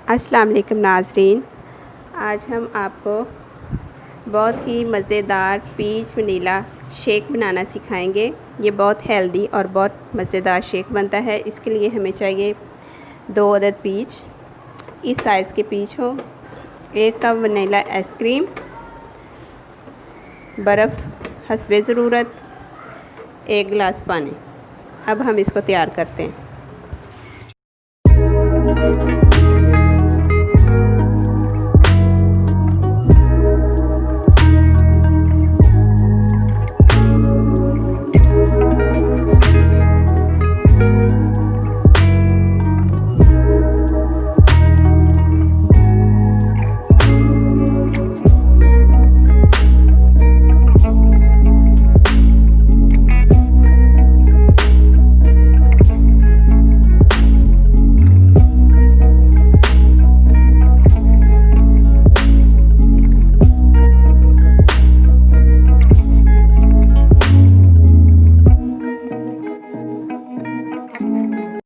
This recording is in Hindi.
अस्सलाम वालेकुम नाज़रीन, आज हम आपको बहुत ही मज़ेदार पीच वनीला शेक बनाना सिखाएंगे। ये बहुत हेल्दी और बहुत मज़ेदार शेक बनता है। इसके लिए हमें चाहिए 2 अदद पीच, इस साइज़ के पीच हो, 1 कप वनीला आइसक्रीम, बर्फ़ हस्बे ज़रूरत, 1 गिलास पानी। अब हम इसको तैयार करते हैं।